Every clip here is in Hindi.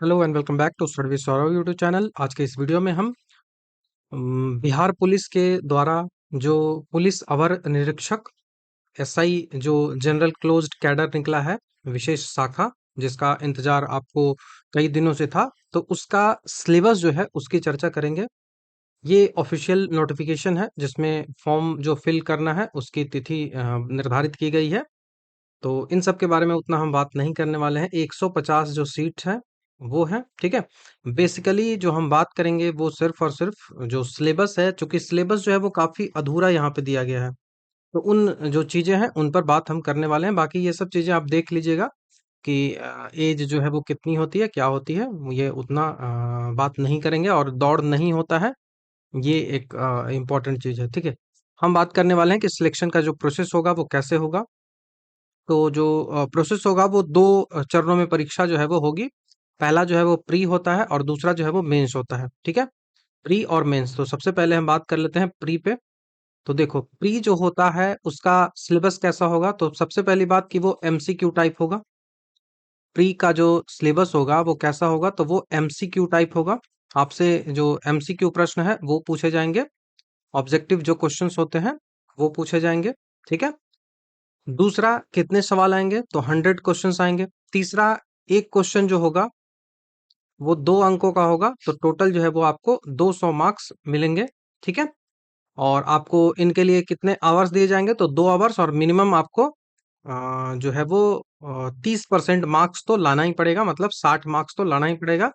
Hello and welcome back to study with Saurabh YouTube channel. आज के इस वीडियो में हम बिहार पुलिस के द्वारा जो पुलिस अवर निरीक्षक एसआई जो जनरल क्लोज्ड कैडर निकला है, विशेष शाखा, जिसका इंतजार आपको कई दिनों से था, तो उसका सिलेबस जो है उसकी चर्चा करेंगे। ये ऑफिशियल नोटिफिकेशन है जिसमें फॉर्म जो फिल करना है उसकी तिथि निर्धारित की गई है। तो इन सब के बारे में उतना हम बात नहीं करने वाले हैं। 150 जो सीट्स हैं वो है, ठीक है। बेसिकली जो हम बात करेंगे वो सिर्फ और सिर्फ जो सिलेबस है, चूंकि सिलेबस जो है वो काफी अधूरा यहाँ पे दिया गया है, तो उन जो चीजें हैं उन पर बात हम करने वाले हैं। बाकी ये सब चीजें आप देख लीजिएगा कि एज जो है वो कितनी होती है, क्या होती है, ये उतना बात नहीं करेंगे। और दौड़ नहीं होता है, ये एक इम्पोर्टेंट चीज है, ठीक है। हम बात करने वाले हैं कि सिलेक्शन का जो प्रोसेस होगा वो कैसे होगा। तो जो प्रोसेस होगा वो दो चरणों में परीक्षा जो है वो होगी। पहला जो है वो प्री होता है और दूसरा जो है वो मेंस होता है, ठीक है। प्री और मेंस, तो सबसे पहले हम बात कर लेते हैं प्री पे। तो देखो, प्री जो होता है उसका सिलेबस कैसा होगा, तो सबसे पहली बात कि वो एमसीक्यू टाइप होगा। प्री का जो सिलेबस होगा वो कैसा होगा, तो वो एमसीक्यू टाइप होगा। आपसे जो एमसीक्यू प्रश्न है वो पूछे जाएंगे। ऑब्जेक्टिव जो क्वेश्चंस होते हैं वो पूछे जाएंगे, ठीक है। दूसरा, कितने सवाल आएंगे, तो 100 क्वेश्चंस आएंगे। तीसरा, एक क्वेश्चन जो होगा वो 2 अंकों का होगा, तो टोटल जो है वो आपको 200 मार्क्स मिलेंगे, ठीक है। और आपको इनके लिए कितने आवर्स दिए जाएंगे, तो 2 आवर्स, और मिनिमम आपको जो है वो 30% मार्क्स तो लाना ही पड़ेगा, मतलब 60 मार्क्स तो लाना ही पड़ेगा।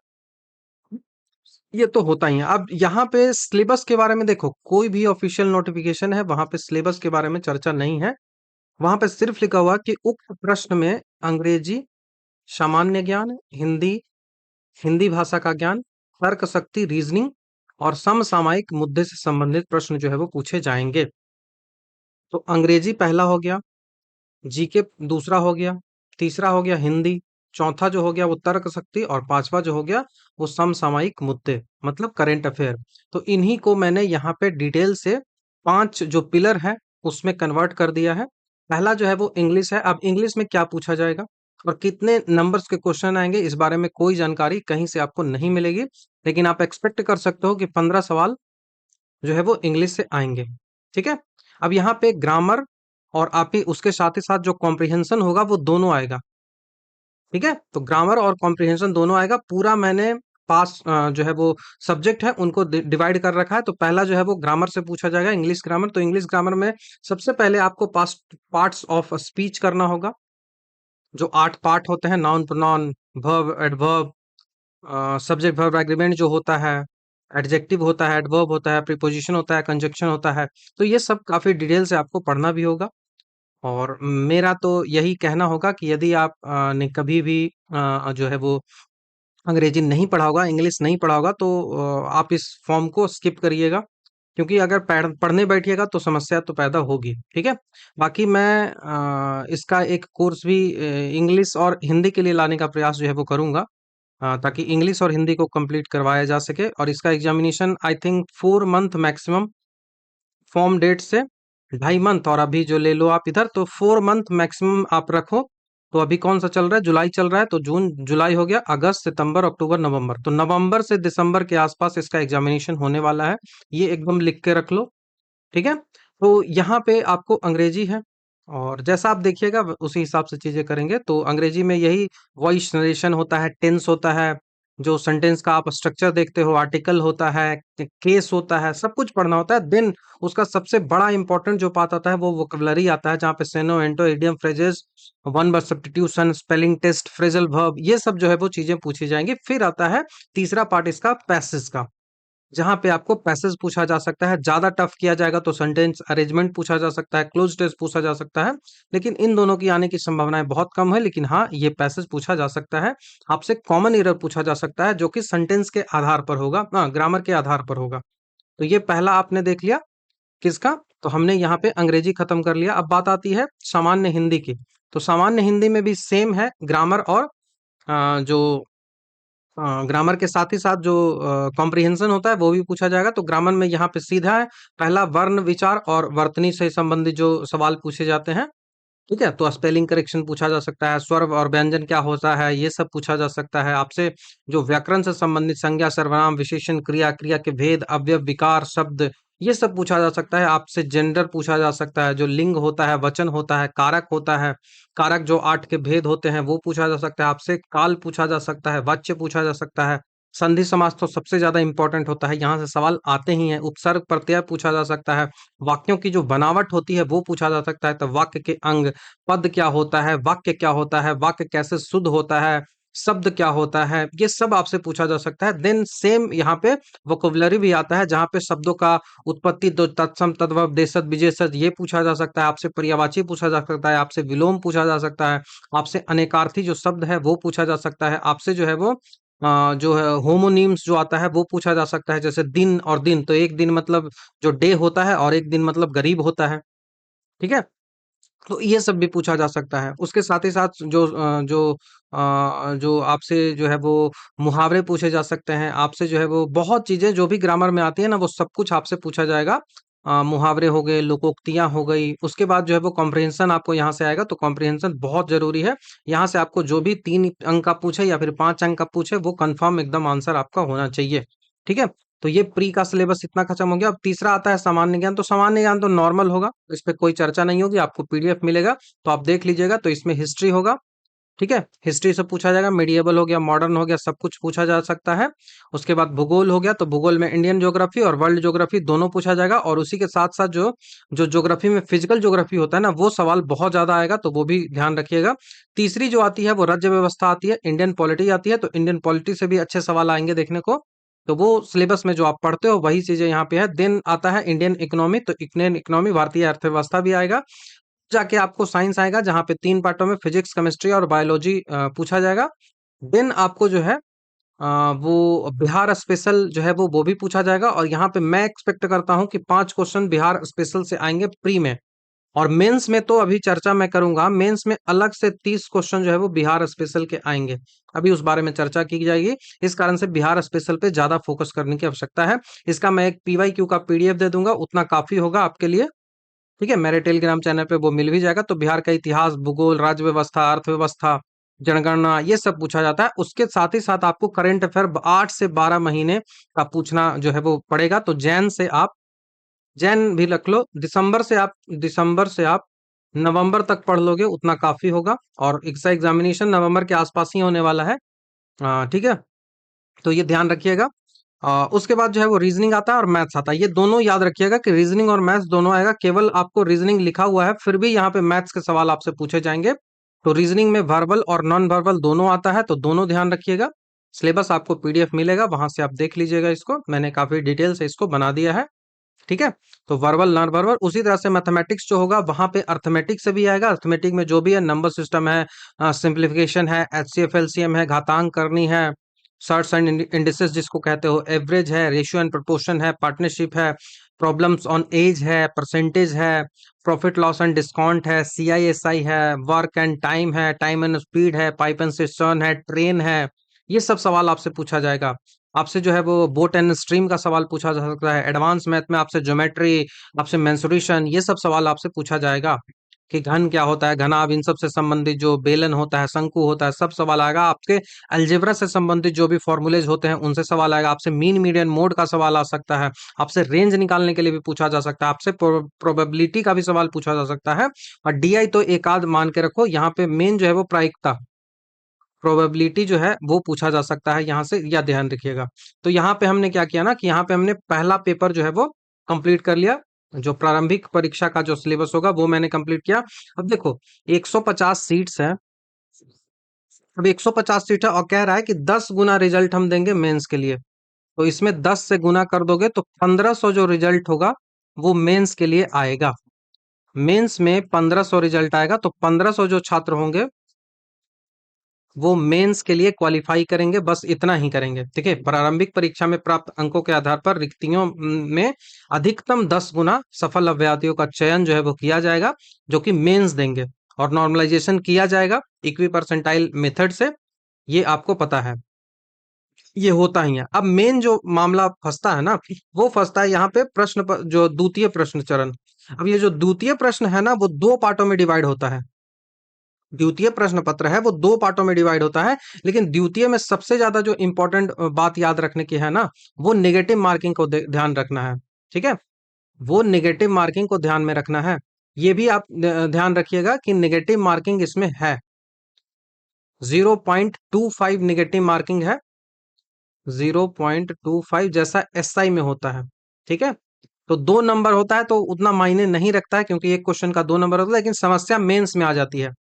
ये तो होता ही है। अब यहाँ पे सिलेबस के बारे में देखो, कोई भी ऑफिशियल नोटिफिकेशन है वहां पे सिलेबस के बारे में चर्चा नहीं है। वहां पे सिर्फ लिखा हुआ कि उक्त प्रश्न में अंग्रेजी, सामान्य ज्ञान, हिंदी, हिंदी भाषा का ज्ञान, तर्क शक्ति, रीजनिंग और समसामयिक मुद्दे से संबंधित प्रश्न जो है वो पूछे जाएंगे। तो अंग्रेजी पहला हो गया, जीके दूसरा हो गया, तीसरा हो गया हिंदी, चौथा जो हो गया वो तर्क शक्ति, और पांचवा जो हो गया वो समसामयिक मुद्दे, मतलब करंट अफेयर। तो इन्हीं को मैंने यहाँ पे डिटेल से 5 जो पिलर है उसमें कन्वर्ट कर दिया है। पहला जो है वो इंग्लिश है। अब इंग्लिश में क्या पूछा जाएगा और कितने नंबर्स के क्वेश्चन आएंगे, इस बारे में कोई जानकारी कहीं से आपको नहीं मिलेगी, लेकिन आप एक्सपेक्ट कर सकते हो कि 15 सवाल जो है वो इंग्लिश से आएंगे, ठीक है। अब यहाँ पे ग्रामर और आप ही उसके साथ ही साथ जो कॉम्प्रिहेंशन होगा वो दोनों आएगा, ठीक है। तो ग्रामर और कॉम्प्रिहेंशन दोनों आएगा। पूरा मैंने पास जो है वो सब्जेक्ट है उनको डिवाइड कर रखा है। तो पहला जो है वो ग्रामर से पूछा जाएगा, इंग्लिश ग्रामर। तो इंग्लिश ग्रामर में सबसे पहले आपको पास्ट पार्ट्स ऑफ स्पीच करना होगा, जो 8 पार्ट होते हैं, noun, pronoun, verb, adverb, subject, verb, agreement जो होता है, एडजेक्टिव होता है, एडवर्ब होता है, प्रीपोजिशन होता है, कंजक्शन होता है। तो ये सब काफी डिटेल से आपको पढ़ना भी होगा। और मेरा तो यही कहना होगा कि यदि आप ने कभी भी जो है वो अंग्रेजी नहीं पढ़ा होगा, इंग्लिश नहीं पढ़ा होगा, तो आप इस फॉर्म को स्किप करिएगा, क्योंकि अगर पढ़ने बैठिएगा तो समस्या तो पैदा होगी, ठीक है। बाकी मैं इसका एक कोर्स भी इंग्लिश और हिंदी के लिए लाने का प्रयास जो है वो करूंगा, ताकि इंग्लिश और हिंदी को कंप्लीट करवाया जा सके। और इसका examination I think 4 month maximum, form date से 2.5 मंथ, और अभी जो ले लो आप इधर, तो 4 मंथ मैक्सिमम आप रखो। तो अभी कौन सा चल रहा है, जुलाई चल रहा है, तो जून जुलाई हो गया, अगस्त सितंबर अक्टूबर नवंबर, तो नवंबर से दिसंबर के आसपास इसका एग्जामिनेशन होने वाला है। ये एकदम लिख के रख लो, ठीक है। तो यहाँ पे आपको अंग्रेजी है, और जैसा आप देखिएगा उसी हिसाब से चीजें करेंगे। तो अंग्रेजी में यही वॉइस नरेशन होता है, टेंस होता है, जो सेंटेंस का आप स्ट्रक्चर देखते हो, आर्टिकल होता है, केस होता है, सब कुछ पढ़ना होता है। देन उसका सबसे बड़ा इंपॉर्टेंट जो पार्ट आता है वो वोकेबलरी आता है, जहाँ पे synonym, antonym, idiom, phrases, one word substitution, spelling test, phrasal verb, ये सब जो है वो चीजें पूछी जाएंगी। फिर आता है तीसरा पार्ट इसका, पैसेज का, जहाँ पे आपको पैसेज पूछा जा सकता है। ज्यादा टफ किया जाएगा तो सेंटेंस अरेंजमेंट पूछा जा सकता है, क्लोज टेस्ट पूछा जा सकता है, लेकिन इन दोनों की आने की संभावनाएं बहुत कम है। लेकिन हाँ, ये पैसेज पूछा जा सकता है। आपसे कॉमन एरर पूछा जा सकता है, जो कि सेंटेंस के आधार पर होगा, हाँ, ग्रामर के आधार पर होगा। तो ये पहला आपने देख लिया किसका, तो हमने यहाँ पे अंग्रेजी खत्म कर लिया। अब बात आती है सामान्य हिंदी की। तो सामान्य हिंदी में भी सेम है, ग्रामर और जो ग्रामर के साथ ही साथ जो कॉम्प्रिहेंशन होता है वो भी पूछा जाएगा। तो ग्रामर में यहाँ पे सीधा है, पहला वर्ण विचार और वर्तनी से संबंधित जो सवाल पूछे जाते हैं, ठीक है, तो स्पेलिंग करेक्शन पूछा जा सकता है, स्वर और व्यंजन क्या होता है, ये सब पूछा जा सकता है आपसे। जो व्याकरण से संबंधित संज्ञा, सर्वनाम, विशेषण, क्रिया, क्रिया के भेद, अवयव, विकार, शब्द, ये सब पूछा जा सकता है आपसे। जेंडर पूछा जा सकता है, जो लिंग होता है, वचन होता है, कारक होता है, कारक जो 8 के भेद होते हैं वो पूछा जा सकता है आपसे। काल पूछा जा सकता है, वाच्य पूछा जा सकता है। संधि समास तो सबसे ज्यादा इंपॉर्टेंट होता है, यहाँ से सवाल आते ही हैं। उपसर्ग प्रत्यय पूछा जा सकता है। वाक्यों की जो बनावट होती है वो पूछा जा सकता है। तो वाक्य के अंग, पद क्या होता है, वाक्य क्या होता है, वाक्य कैसे शुद्ध होता है, शब्द क्या होता है, ये सब आपसे पूछा जा सकता है। देन सेम यहाँ पे वोकेबुलरी भी आता है, जहाँ पे शब्दों का उत्पत्ति, तो तत्सम, तद्भव, देशज, विशेषज, ये पूछा जा सकता है आपसे। पर्यायवाची पूछा जा सकता है आपसे। विलोम पूछा जा सकता है आपसे। अनेकार्थी जो शब्द है वो पूछा जा सकता है आपसे। जो है वो जो है होमोनिम्स जो आता है वो पूछा जा सकता है। जैसे दिन और दिन, तो एक दिन मतलब जो डे होता है, और एक दिन मतलब गरीब होता है। ठीक है, तो ये सब भी पूछा जा सकता है। उसके साथ ही साथ जो आपसे जो है वो मुहावरे पूछे जा सकते हैं आपसे। जो है वो बहुत चीजें जो भी ग्रामर में आती है ना, वो सब कुछ आपसे पूछा जाएगा। मुहावरे हो गए, लोकोक्तियां हो गई। उसके बाद जो है वो कॉम्प्रिहेंशन आपको यहाँ से आएगा, तो कॉम्प्रिहेंशन बहुत जरूरी है। यहाँ से आपको जो भी 3 अंक का पूछे या फिर 5 अंक का पूछे, वो कंफर्म एकदम आंसर आपका होना चाहिए। ठीक है, तो ये प्री का सिलेबस इतना खत्म हो गया। अब तीसरा आता है सामान्य ज्ञान। तो सामान्य ज्ञान तो नॉर्मल होगा, इस पे कोई चर्चा नहीं होगी, आपको पीडीएफ मिलेगा तो आप देख लीजिएगा। तो इसमें हिस्ट्री होगा। ठीक है, हिस्ट्री से पूछा जाएगा। मेडिएवल हो गया, मॉडर्न हो गया, सब कुछ पूछा जा सकता है। उसके बाद भूगोल हो गया, तो भूगोल में इंडियन ज्योग्राफी और वर्ल्ड ज्योग्राफी दोनों पूछा जाएगा। और उसी के साथ साथ जो जो ज्योग्राफी में फिजिकल ज्योग्राफी होता है ना, वो सवाल बहुत ज्यादा आएगा, तो वो भी ध्यान रखिएगा। तीसरी जो आती है वो राज्य व्यवस्था आती है, इंडियन पॉलिटी आती है। तो इंडियन पॉलिटी से भी अच्छे सवाल आएंगे देखने को। तो वो सिलेबस में जो आप पढ़ते हो वही चीजें यहाँ पे है। देन आता है इंडियन इकोनॉमी। तो इंडियन इकोनॉमी, भारतीय अर्थव्यवस्था भी आएगा। जाके आपको साइंस आएगा, जहाँ पे 3 पार्टों में फिजिक्स, केमिस्ट्री और बायोलॉजी पूछा जाएगा। देन आपको जो है वो बिहार स्पेशल जो है वो भी पूछा जाएगा। और यहाँ पे मैं एक्सपेक्ट करता हूँ कि 5 क्वेश्चन बिहार स्पेशल से आएंगे प्री में। और मेंस में तो अभी चर्चा मैं करूंगा, मेंस में अलग से 30 क्वेश्चन जो है वो बिहार स्पेशल के आएंगे। अभी उस बारे में चर्चा की जाएगी। इस कारण से बिहार स्पेशल पे ज्यादा फोकस करने की आवश्यकता है। इसका मैं एक पीवाईक्यू का पीडीएफ दे दूंगा, उतना काफी होगा आपके लिए। ठीक है, मेरे टेलीग्राम चैनल पे वो मिल भी जाएगा। तो बिहार का इतिहास, भूगोल, राज्य व्यवस्था, अर्थव्यवस्था, जनगणना, ये सब पूछा जाता है। उसके साथ ही साथ आपको करंट अफेयर 8 से 12 महीने का पूछना जो है वो पड़ेगा। तो जैन भी रख लो। दिसंबर से आप नवंबर तक पढ़ लोगे, उतना काफी होगा। और इसका एग्जामिनेशन नवंबर के आसपास ही होने वाला है। ठीक है, तो ये ध्यान रखिएगा। उसके बाद जो है वो रीजनिंग आता है और मैथ्स आता है। ये दोनों याद रखिएगा कि रीजनिंग और मैथ्स दोनों आएगा। केवल आपको रीजनिंग लिखा हुआ है, फिर भी यहाँ पे मैथ्स के सवाल आपसे पूछे जाएंगे। तो रीजनिंग में वर्बल और नॉन वर्बल दोनों आता है, तो दोनों ध्यान रखिएगा। सिलेबस आपको पीडीएफ मिलेगा, वहां से आप देख लीजिएगा। इसको मैंने काफी डिटेल से इसको बना दिया है। ठीक है, तो वर्बल, नॉन वर्बल। उसी तरह से मैथमेटिक्स जो होगा, वहां पे अर्थमेटिक से भी आएगा। अर्थमेटिक में जो भी है, नंबर सिस्टम है, सिंप्लीफिकेशन है, एचसीएफ एलसीएम है, घातांक करनी है, शॉर्ट्स एंड इंडिसेस जिसको कहते हो, एवरेज है, रेशियो एंड प्रोपोर्शन है, पार्टनरशिप है, प्रॉब्लम्स ऑन एज है, परसेंटेज है, प्रॉफिट लॉस एंड डिस्काउंट है, सीआईएसआई है, वर्क एंड टाइम है, टाइम एंड स्पीड है, पाइप एंड सिस्टर्न है, ट्रेन है। ये सब सवाल आपसे पूछा जाएगा। आपसे जो है वो बोट एंड स्ट्रीम का सवाल पूछा जा सकता है। एडवांस मैथ में आपसे ज्योमेट्री, आपसे मेंसुरेशन, ये सब सवाल आपसे पूछा जाएगा। कि घन क्या होता है, घनाभ, इन सब से संबंधित जो बेलन होता है, शंकु होता है, सब सवाल आएगा आपके। अलजेब्रा से संबंधित जो भी फॉर्मूलेज होते हैं उनसे सवाल आएगा आपसे। मीन मीडियन मोड का सवाल आ सकता है आपसे। रेंज निकालने के लिए भी पूछा जा सकता है आपसे। प्रोबेबिलिटी का भी सवाल पूछा जा सकता है। और डीआई तो एक आध मान के रखो। यहाँ पे मेन जो है वो प्रायिकता, प्रोबेबिलिटी जो है वो पूछा जा सकता है यहाँ से, या ध्यान रखिएगा। तो यहाँ पे हमने क्या किया ना, कि यहाँ पे हमने पहला पेपर जो है वो कंप्लीट कर लिया। जो प्रारंभिक परीक्षा का जो सिलेबस होगा वो मैंने कंप्लीट किया। अब देखो, 150 सीट्स है। अब 150 सीट है और कह रहा है कि 10 गुना रिजल्ट हम देंगे मेंस के लिए। तो इसमें 10 से गुना कर दोगे तो 1500 जो रिजल्ट होगा वो मेंस के लिए आएगा। मेंस में 1500 रिजल्ट आएगा, तो 1500 जो छात्र होंगे वो मेंस के लिए क्वालिफाई करेंगे। बस इतना ही करेंगे। ठीक है, प्रारंभिक परीक्षा में प्राप्त अंकों के आधार पर रिक्तियों में अधिकतम 10 गुना सफल अभ्यर्थियों का चयन जो है वो किया जाएगा, जो कि मेंस देंगे। और नॉर्मलाइजेशन किया जाएगा इक्वी परसेंटाइल मेथड से। ये आपको पता है, ये होता ही है। अब मेन जो मामला फंसता है ना, वो फंसता है यहाँ पे जो द्वितीय प्रश्न चरण। अब ये जो द्वितीय प्रश्न है ना, वो 2 पार्टों में डिवाइड होता है। द्वितीय प्रश्न पत्र है वो दो पार्टों में डिवाइड होता है, लेकिन द्वितीय में सबसे ज्यादा जो इंपॉर्टेंट बात याद रखने की है ना, वो नेगेटिव मार्किंग को ध्यान रखना है। ठीक है, वो नेगेटिव मार्किंग को ध्यान में रखना है। ये भी आप ध्यान रखिएगा कि नेगेटिव मार्किंग इसमें है, 0.25 नेगेटिव मार्किंग है, 0.25 जैसा एसआई में होता है। ठीक है, तो 2 नंबर होता है तो उतना मायने नहीं रखता है, क्योंकि एक क्वेश्चन का 2 नंबर होता है, लेकिन समस्या मेंस में आ जाती है।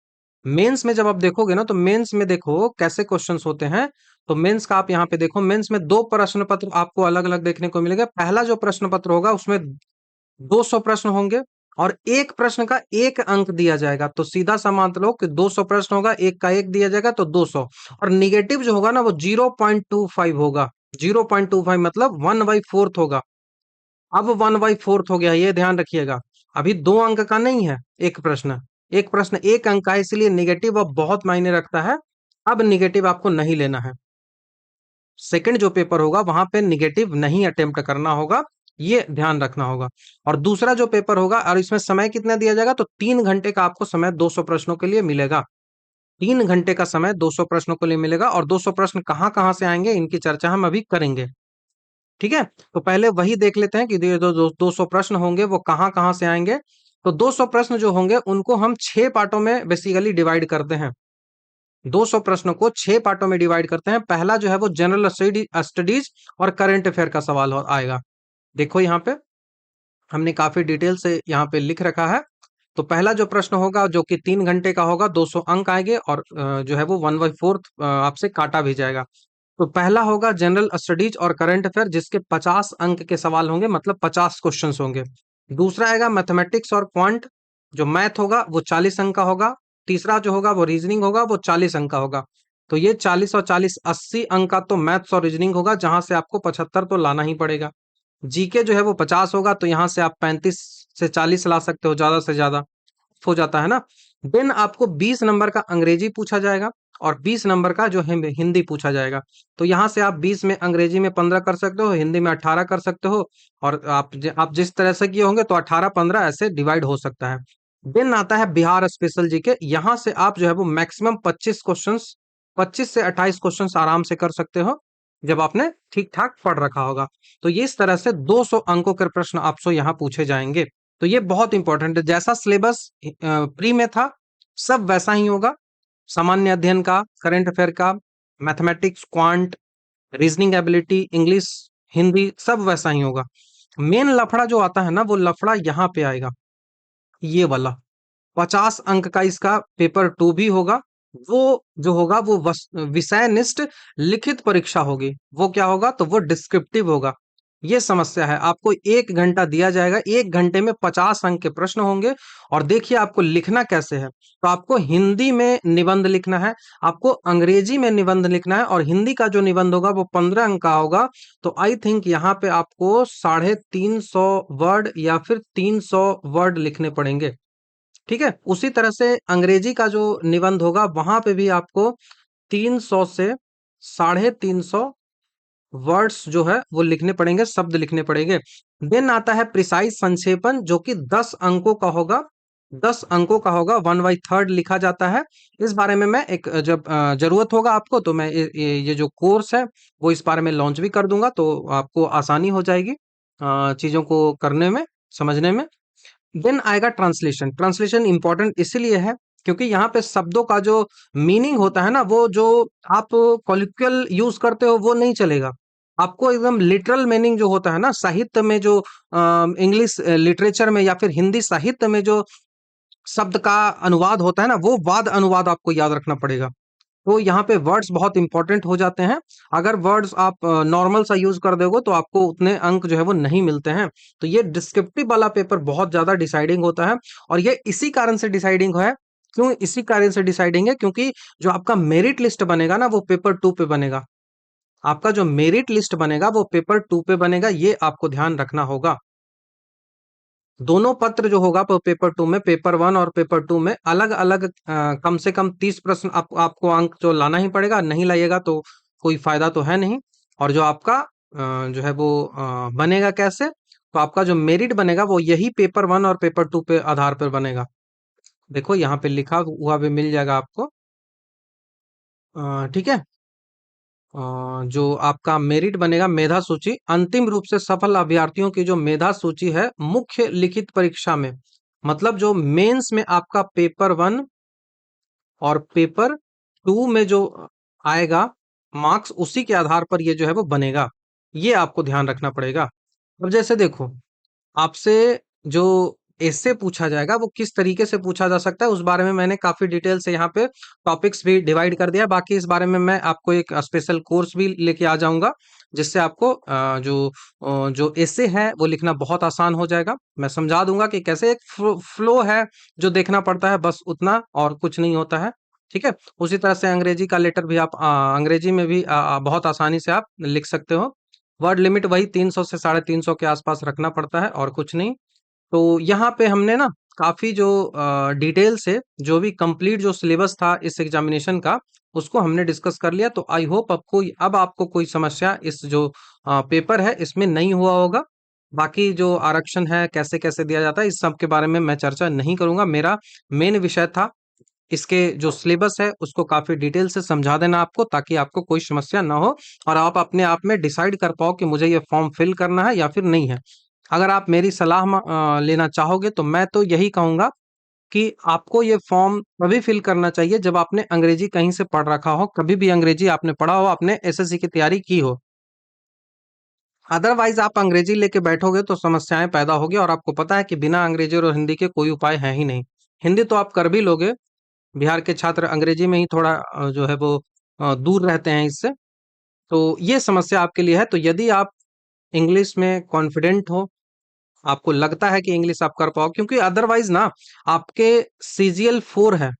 मेंस में जब आप देखोगे ना, तो मेंस में देखो कैसे क्वेश्चंस होते हैं। तो मेंस का आप यहाँ पे देखो, मेंस में 2 प्रश्न पत्र आपको अलग अलग देखने को मिलेगा। पहला जो प्रश्न पत्र होगा उसमें 200 प्रश्न होंगे, और एक प्रश्न का 1 अंक दिया जाएगा। तो सीधा सा मान लो कि 200 प्रश्न होगा, एक का 1 दिया जाएगा तो 200। और निगेटिव जो होगा ना वो 0.25 होगा। 0.25 मतलब 1/4 होगा। अब 1/4 हो गया, ये ध्यान रखिएगा। अभी 2 अंक का नहीं है एक प्रश्न, एक प्रश्न 1 अंक का है, इसलिए निगेटिव अब बहुत मायने रखता है। अब निगेटिव आपको नहीं लेना है। सेकंड जो पेपर होगा वहां पे निगेटिव नहीं अटेम्प्ट करना होगा, ये ध्यान रखना होगा। और दूसरा जो पेपर होगा, और इसमें समय कितना दिया जाएगा, तो 3 घंटे का आपको समय 200 प्रश्नों के लिए मिलेगा। 3 घंटे का समय 200 प्रश्नों के लिए मिलेगा। और 200 प्रश्न कहाँ कहाँ से आएंगे, इनकी चर्चा हम अभी करेंगे। ठीक है, तो पहले वही देख लेते हैं कि ये जो 200 प्रश्न होंगे वो कहाँ कहाँ से आएंगे। तो 200 प्रश्न जो होंगे उनको हम 6 पार्टों में बेसिकली डिवाइड करते हैं। 200 प्रश्नों को 6 पार्टों में डिवाइड करते हैं। पहला जो है वो जनरल स्टडीज और करंट अफेयर का सवाल आएगा। देखो यहाँ पे हमने काफी डिटेल से यहाँ पे लिख रखा है। तो पहला जो प्रश्न होगा जो कि 3 घंटे का होगा, 200 अंक आएंगे, और जो है वो 1/4 आपसे काटा भी जाएगा। तो पहला होगा जनरल स्टडीज और करंट अफेयर, जिसके 50 अंक के सवाल होंगे, मतलब 50 क्वेश्चंस होंगे। दूसरा आएगा मैथमेटिक्स और क्वांट, जो मैथ होगा वो 40 अंक का होगा। तीसरा जो होगा वो रीजनिंग होगा, वो 40 अंक का होगा। तो ये 40 और 40 80 अंक का तो मैथ्स और रीजनिंग होगा, जहां से आपको 75 तो लाना ही पड़ेगा। जीके जो है वो 50 होगा, तो यहाँ से आप 35 से 40 ला सकते हो, ज्यादा से ज्यादा हो जाता है ना। देन आपको 20 नंबर का अंग्रेजी पूछा जाएगा, और 20 नंबर का जो है हिंदी पूछा जाएगा। तो यहाँ से आप 20 में अंग्रेजी में 15 कर सकते हो, हिंदी में 18 कर सकते हो। और आप जिस तरह से किए होंगे तो 18 15 ऐसे डिवाइड हो सकता है। देन आता है बिहार स्पेशल जीके। यहाँ से आप जो है वो मैक्सिमम 25 क्वेश्चंस, 25 से 28 क्वेश्चंस आराम से कर सकते हो, जब आपने ठीक ठाक पढ़ रखा होगा। तो ये इस तरह से 200 अंकों के प्रश्न आपसे यहाँ पूछे जाएंगे। तो ये बहुत इंपॉर्टेंट है। जैसा सिलेबस प्री में था, सब वैसा ही होगा। सामान्य अध्ययन का, करंट अफेयर का, mathematics, quant, reasoning ability, English, Hindi, सब वैसा ही होगा। मेन लफड़ा जो आता है ना, वो लफड़ा यहाँ पे आएगा, ये वाला। 50 अंक का इसका पेपर 2 भी होगा। वो जो होगा वो विषयनिष्ठ लिखित परीक्षा होगी। वो क्या होगा, तो वो डिस्क्रिप्टिव होगा। ये समस्या है, आपको 1 घंटा दिया जाएगा, 1 घंटे में 50 अंक के प्रश्न होंगे। और देखिए आपको लिखना कैसे है, तो आपको हिंदी में निबंध लिखना है, आपको अंग्रेजी में निबंध लिखना है, और हिंदी का जो निबंध होगा वो 15 अंक का होगा। तो आई थिंक यहाँ पे आपको 350 वर्ड या फिर 300 वर्ड लिखने पड़ेंगे। ठीक है, उसी तरह से अंग्रेजी का जो निबंध होगा वहां पे भी आपको 300 से 350 वर्ड्स जो है वो लिखने पड़ेंगे, शब्द लिखने पड़ेंगे। देन आता है प्रिसाइज संक्षेपण, जो कि 10 अंकों का होगा। 10 अंकों का होगा, 1/3 लिखा जाता है। इस बारे में मैं एक जब जरूरत होगा आपको, तो मैं ये जो कोर्स है वो इस बारे में लॉन्च भी कर दूंगा, तो आपको आसानी हो जाएगी चीजों को करने में, समझने में। देन आएगा ट्रांसलेशन। ट्रांसलेशन इंपॉर्टेंट इसीलिए है क्योंकि यहाँ पे शब्दों का जो मीनिंग होता है ना, वो जो आप कॉलिक्वियल यूज करते हो वो नहीं चलेगा। आपको एकदम लिटरल मीनिंग जो होता है ना, साहित्य में जो इंग्लिश लिटरेचर में या फिर हिंदी साहित्य में जो शब्द का अनुवाद होता है ना, वो वाद अनुवाद आपको याद रखना पड़ेगा। तो यहाँ पे वर्ड्स बहुत इंपॉर्टेंट हो जाते हैं। अगर वर्ड्स आप नॉर्मल सा यूज कर दोगे तो आपको उतने अंक जो है वो नहीं मिलते हैं। तो ये डिस्क्रिप्टिव वाला पेपर बहुत ज्यादा डिसाइडिंग होता है, और ये इसी कारण से डिसाइडिंग है। क्यों इसी कारण से डिसाइडिंग है, क्योंकि जो आपका मेरिट लिस्ट बनेगा ना, वो पेपर 2 पे बनेगा। आपका जो मेरिट लिस्ट बनेगा वो पेपर 2 पे बनेगा, ये आपको ध्यान रखना होगा। दोनों पत्र जो होगा पेपर 2 में, पेपर 1 और पेपर 2 में अलग अलग कम से कम 30 प्रश्न आपको अंक जो लाना ही पड़ेगा। नहीं लाइएगा तो कोई फायदा तो है नहीं। और जो आपका जो है वो बनेगा कैसे, तो आपका जो मेरिट बनेगा वो यही पेपर 1 और पेपर 2 पे आधार पर बनेगा। देखो यहाँ पे लिखा हुआ भी मिल जाएगा आपको। ठीक है। जो आपका मेरिट बनेगा, मेधा सूची, अंतिम रूप से सफल अभ्यर्थियों की जो मेधा सूची है मुख्य लिखित परीक्षा में, मतलब जो मेंस में आपका पेपर 1 और पेपर 2 में जो आएगा मार्क्स, उसी के आधार पर ये जो है वो बनेगा। ये आपको ध्यान रखना पड़ेगा। अब जैसे देखो, आपसे जो ऐसे पूछा जाएगा वो किस तरीके से पूछा जा सकता है, उस बारे में मैंने काफी डिटेल से यहाँ पे टॉपिक्स भी डिवाइड कर दिया। बाकी इस बारे में मैं आपको एक स्पेशल कोर्स भी लेके आ जाऊंगा, जिससे आपको जो ऐसे है वो लिखना बहुत आसान हो जाएगा। मैं समझा दूंगा कि कैसे एक फ्लो है जो देखना पड़ता है, बस उतना और कुछ नहीं होता है। ठीक है। उसी तरह से अंग्रेजी का लेटर भी आप अंग्रेजी में भी बहुत आसानी से आप लिख सकते हो। वर्ड लिमिट वही 300 से 350 के आसपास रखना पड़ता है और कुछ नहीं। तो यहाँ पे हमने ना काफी जो डिटेल से जो भी कंप्लीट जो सिलेबस था इस एग्जामिनेशन का, उसको हमने डिस्कस कर लिया। तो आई होप अब आपको कोई समस्या इस जो पेपर है इसमें नहीं हुआ होगा। बाकी जो आरक्षण है कैसे कैसे दिया जाता है, इस सब के बारे में मैं चर्चा नहीं करूंगा। मेरा मेन विषय था इसके जो सिलेबस है उसको काफी डिटेल से समझा देना आपको, ताकि आपको कोई समस्या ना हो और आप अपने आप में डिसाइड कर पाओ कि मुझे ये फॉर्म फिल करना है या फिर नहीं है। अगर आप मेरी सलाह लेना चाहोगे तो मैं तो यही कहूंगा कि आपको ये फॉर्म तभी फिल करना चाहिए जब आपने अंग्रेजी कहीं से पढ़ रखा हो, कभी भी अंग्रेजी आपने पढ़ा हो, आपने एसएससी की तैयारी की हो। अदरवाइज आप अंग्रेजी लेके बैठोगे तो समस्याएं पैदा होगी, और आपको पता है कि बिना अंग्रेजी और हिंदी के कोई उपाय है ही नहीं। हिंदी तो आप कर भी लोगे, बिहार के छात्र अंग्रेजी में ही थोड़ा जो है वो दूर रहते हैं इससे। तो ये समस्या आपके लिए है। तो यदि आप इंग्लिश में कॉन्फिडेंट हो, आपको लगता है कि इंग्लिश आप कर पाओ, क्योंकि अदरवाइज ना आपके सीजीएल 4 है,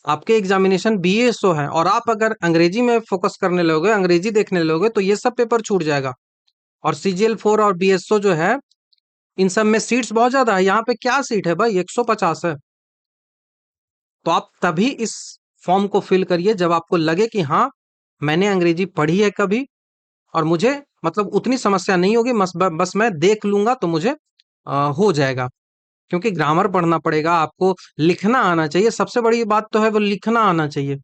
आपके एग्जामिनेशन बीएसओ है, और आप अगर अंग्रेजी में फोकस करने लगोगे, अंग्रेजी देखने लगोगे, तो ये सब पेपर छूट जाएगा। और सीजीएल 4 और बीएसओ जो है, इन सब में सीट्स बहुत ज्यादा है। यहाँ पे क्या सीट है भाई, 150 है। तो आप तभी इस फॉर्म को फिल करिए जब आपको लगे कि हाँ, मैंने अंग्रेजी पढ़ी है कभी, और मुझे मतलब उतनी समस्या नहीं होगी, बस मैं देख लूंगा तो मुझे हो जाएगा। क्योंकि ग्रामर पढ़ना पड़ेगा आपको, लिखना आना चाहिए। सबसे बड़ी बात तो है वो लिखना आना चाहिए।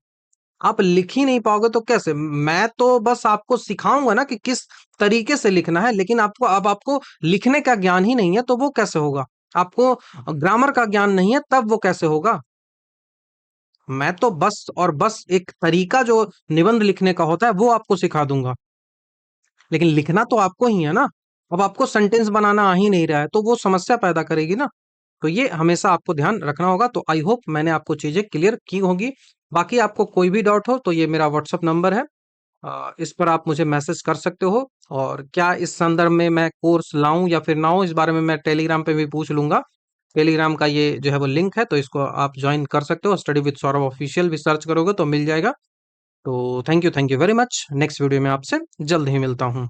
आप लिख ही नहीं पाओगे तो कैसे? मैं तो बस आपको सिखाऊंगा ना कि किस तरीके से लिखना है, लेकिन आपको लिखने का ज्ञान ही नहीं है तो वो कैसे होगा? आपको ग्रामर का ज्ञान नहीं है तब वो कैसे होगा? मैं तो बस और बस एक तरीका जो निबंध लिखने का होता है वो आपको सिखा दूंगा, लेकिन लिखना तो आपको ही है ना। अब आपको सेंटेंस बनाना आ ही नहीं रहा है तो वो समस्या पैदा करेगी ना। तो ये हमेशा आपको ध्यान रखना होगा। तो आई होप मैंने आपको चीजें क्लियर की होगी। बाकी आपको कोई भी डाउट हो तो ये मेरा व्हाट्सअप नंबर है, इस पर आप मुझे मैसेज कर सकते हो। और क्या इस संदर्भ में मैं कोर्स लाऊं या फिर ना हो, इस बारे में मैं टेलीग्राम पे भी पूछ लूंगा। टेलीग्राम का ये जो है वो लिंक है, तो इसको आप ज्वाइन कर सकते हो। स्टडी विद सौरभ ऑफिशियल भी सर्च करोगे तो मिल जाएगा। तो thank you very much. Next video में आपसे जल्द ही मिलता हूँ।